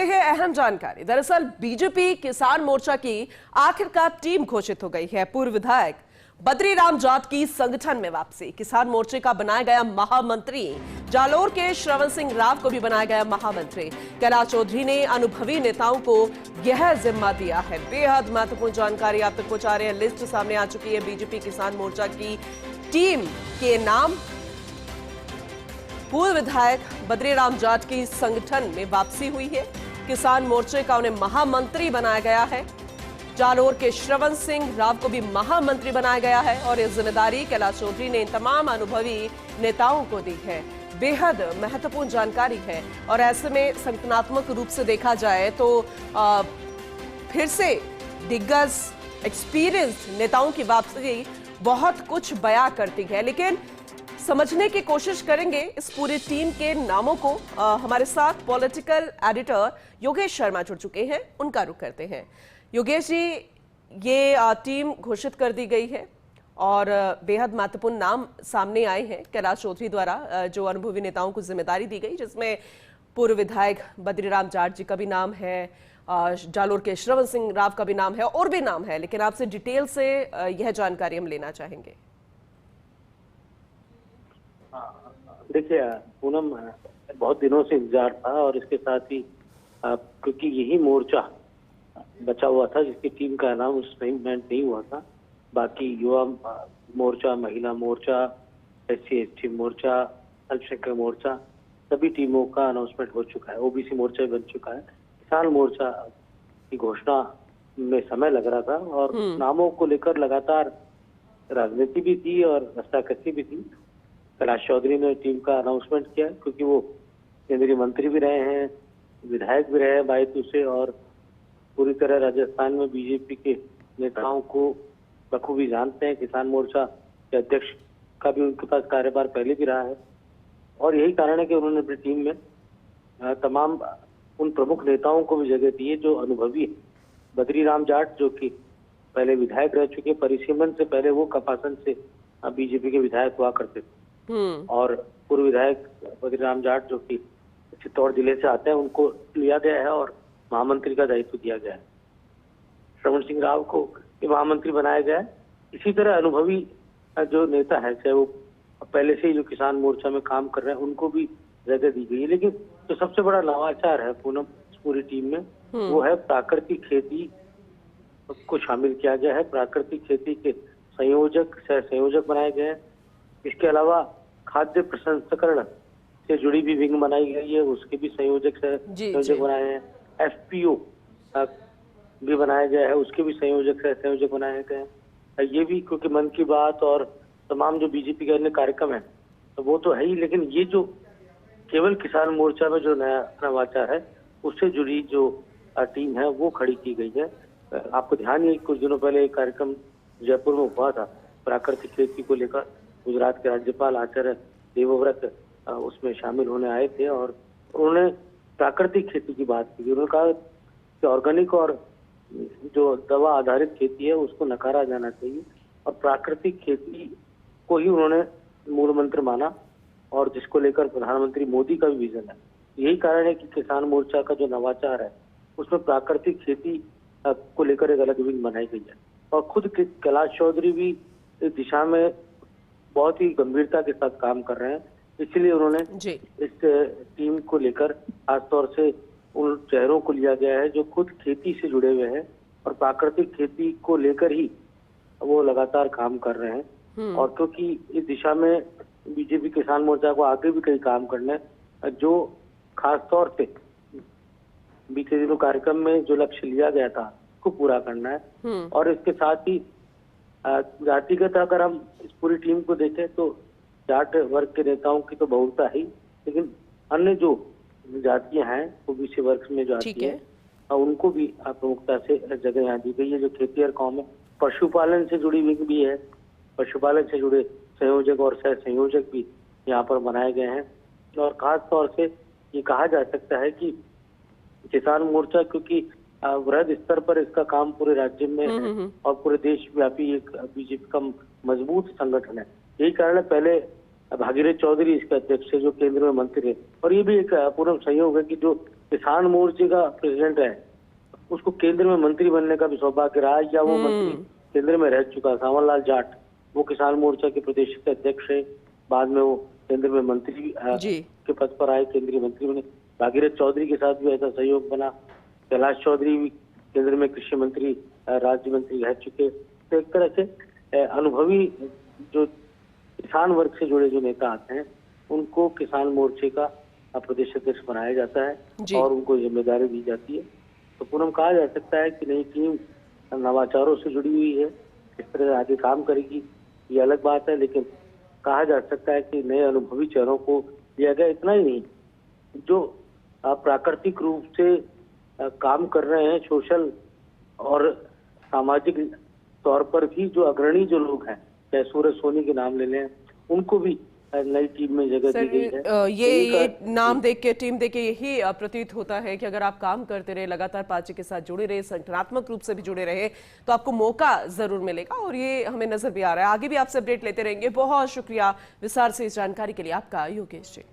लेते हैं अहम जानकारी। दरअसल बीजेपी किसान मोर्चा की आखिरकार टीम घोषित हो गई है। पूर्व विधायक बद्रीराम जाट की संगठन में वापसी। किसान मोर्चे का बनाया गया महामंत्री जालोर के श्रवण सिंह राव को भी बनाया गया महामंत्री। कैलाश चौधरी ने अनुभवी नेताओं को यह जिम्मा दिया है। बेहद महत्वपूर्ण जानकारी आप तक पहुंचा रहे हैं। लिस्ट सामने आ चुकी है। बीजेपी किसान मोर्चा की टीम के नाम पूर्व विधायक बद्रीराम जाट की संगठन में वापसी हुई है। किसान मोर्चे का उन्हें महामंत्री बनाया गया है। जालोर के श्रवण सिंह राव को भी महामंत्री बनाया गया है और ये जिम्मेदारी कैलाश चौधरी ने तमाम अनुभवी नेताओं को दी है। बेहद महत्वपूर्ण जानकारी है और ऐसे में संगठनात्मक रूप से देखा जाए तो फिर से दिग्गज एक्सपीरियंस नेताओं की वापसी बहुत कुछ बयां करती है। लेकिन समझने की कोशिश करेंगे इस पूरी टीम के नामों को। हमारे साथ पॉलिटिकल एडिटर योगेश शर्मा जुड़ चुके हैं, उनका रुख करते हैं। योगेश जी, ये टीम घोषित कर दी गई है और बेहद महत्वपूर्ण नाम सामने आए हैं कैलाश चौधरी द्वारा, जो अनुभवी नेताओं को जिम्मेदारी दी गई, जिसमें पूर्व विधायक बद्रीराम जाट जी का भी नाम है, जालोर के श्रवण सिंह राव का भी नाम है और भी नाम है। लेकिन आपसे डिटेल से यह जानकारी हम लेना चाहेंगे। देखिए पूनम, बहुत दिनों से इंतजार था और इसके साथ ही क्योंकि यही मोर्चा बचा हुआ था जिसकी टीम का नाम उस टाइम नहीं हुआ था। बाकी युवा मोर्चा, महिला मोर्चा, SC/ST मोर्चा, अल्पसंख्यक मोर्चा, सभी टीमों का अनाउंसमेंट हो चुका है। OBC मोर्चा बन चुका है। किसान मोर्चा की घोषणा में समय लग रहा था और नामों को लेकर लगातार राजनीति भी थी और रस्साकसी भी थी। कैलाश चौधरी ने टीम का अनाउंसमेंट किया क्योंकि वो केंद्रीय मंत्री भी रहे हैं, विधायक भी रहे हैं बायतू से, और पूरी तरह राजस्थान में बीजेपी के नेताओं को बखूबी जानते हैं। किसान मोर्चा के अध्यक्ष का भी उनके पास कार्यभार पहले भी रहा है और यही कारण है कि उन्होंने अपनी टीम में तमाम उन प्रमुख नेताओं को भी जगह दी है जो अनुभवी है। बद्रीराम जाट जो कि पहले विधायक रह चुके, परिसीमन से पहले वो कपासन से बीजेपी के विधायक हुआ करते थे, और पूर्व विधायक बद्रीराम जाट जो कि चित्तौड़ जिले से आते हैं, उनको लिया गया है और महामंत्री का दायित्व दिया गया है। श्रवण सिंह राव को महामंत्री बनाया गया है। इसी तरह अनुभवी जो नेता है, चाहे वो पहले से ही जो किसान मोर्चा में काम कर रहे हैं, उनको भी जगह दी गई है। लेकिन जो सबसे बड़ा नवाचार है पूनम इस पूरी टीम में, वो है प्राकृतिक खेती को शामिल किया गया है। प्राकृतिक खेती के संयोजक, सह संयोजक बनाए गए हैं। इसके अलावा खाद्य प्रसंस्करण से जुड़ी भी विंग बनाई गई है, उसके भी संयोजक बनाए हैं। FPO भी बनाया गया है, उसके भी संयोजक बनाए गए हैं। ये भी क्योंकि मन की बात और तमाम जो बीजेपी के अन्य कार्यक्रम है तो वो तो है ही, लेकिन ये जो केवल किसान मोर्चा में जो नया नवाचार है उससे जुड़ी जो टीम है वो खड़ी की गई है। आपको ध्यान है कुछ दिनों पहले एक कार्यक्रम जयपुर में हुआ था प्राकृतिक खेती को लेकर। गुजरात के राज्यपाल आचार्य देवव्रत उसमें शामिल होने आए थे और उन्होंने प्राकृतिक खेती की बात की। उन्होंने कहा कि ऑर्गेनिक और जो दवा आधारित खेती है उसको नकारा जाना चाहिए और प्राकृतिक खेती को ही उन्होंने मूल मंत्र माना, और जिसको लेकर प्रधानमंत्री मोदी का भी विजन है। यही कारण है कि किसान मोर्चा का जो नवाचार है उसमें प्राकृतिक खेती को लेकर एक अलग विंग बनाई गई है और खुद कैलाश चौधरी भी इस दिशा में बहुत ही गंभीरता के साथ काम कर रहे हैं। इसलिए उन्होंने इस टीम को लेकर खासतौर से उन चेहरों को लिया गया है जो खुद खेती से जुड़े हुए हैं और प्राकृतिक खेती को लेकर ही वो लगातार काम कर रहे हैं। और क्योंकि इस दिशा में बीजेपी किसान मोर्चा को आगे भी कई काम करना है, जो खासतौर से बीते दिनों कार्यक्रम में जो लक्ष्य लिया गया था उसको पूरा करना है। और इसके साथ ही जातिगत अगर हम इस पूरी टीम को देखें तो जाट वर्ग के नेताओं की तो बहुलता है, लेकिन अन्य जो जातियां हैं OBC वर्ग में जो आती है उनको भी प्रमुखता से जगह यहाँ दी गई है। जो खेती और कौम है, पशुपालन से जुड़ी विंग भी है, पशुपालन से जुड़े संयोजक और सह संयोजक भी यहाँ पर बनाए गए हैं। और खास तौर से ये कहा जा सकता है कि किसान मोर्चा क्योंकि वृहद स्तर पर इसका काम पूरे राज्य में है और पूरे देश व्यापी एक बीजेपी का मजबूत संगठन है। यही कारण है पहले भागीरथ चौधरी इसके अध्यक्ष है जो केंद्र में मंत्री है, और ये भी एक पूर्ण संयोग है कि जो किसान मोर्चे का प्रेसिडेंट है उसको केंद्र में मंत्री बनने का भी सौभाग्य रहा, या वो मंत्री केंद्र में रह चुका। सावन लाल जाट वो किसान मोर्चा के प्रदेश के अध्यक्ष है, बाद में वो केंद्र में मंत्री के पद पर आए, केंद्रीय मंत्री बने। भागीरथ चौधरी के साथ भी ऐसा सहयोग बना। कैलाश चौधरी भी केंद्र में कृषि मंत्री, राज्य मंत्री रह चुके। तो एक तरह से अनुभवी जो किसान वर्ग से जुड़े जो नेता आते हैं उनको किसान मोर्चे का प्रदेश अध्यक्ष बनाया जाता है और उनको जिम्मेदारी दी जाती है। तो पूनम कहा जा सकता है कि नई टीम नवाचारों से जुड़ी हुई है, किस तरह आगे काम करेगी ये अलग बात है, लेकिन कहा जा सकता है कि नए अनुभवी चेहरों को लिया गया। इतना ही नहीं, जो प्राकृतिक रूप से काम कर रहे हैं, सोशल और सामाजिक तौर पर भी जो अग्रणी जो लोग हैं, चाहे सूरज सोनी के नाम ले लें, उनको भी नई टीम में जगह दी गई है। ये नाम देख के, टीम देख के यही प्रतीत होता है कि अगर आप काम करते रहे, लगातार पार्टी के साथ जुड़े रहे, संगठनात्मक रूप से भी जुड़े रहे, तो आपको मौका जरूर मिलेगा और ये हमें नजर भी आ रहा है। आगे भी आपसे अपडेट लेते रहेंगे। बहुत शुक्रिया विस्तार से इस जानकारी के लिए आपका, योगेश जी।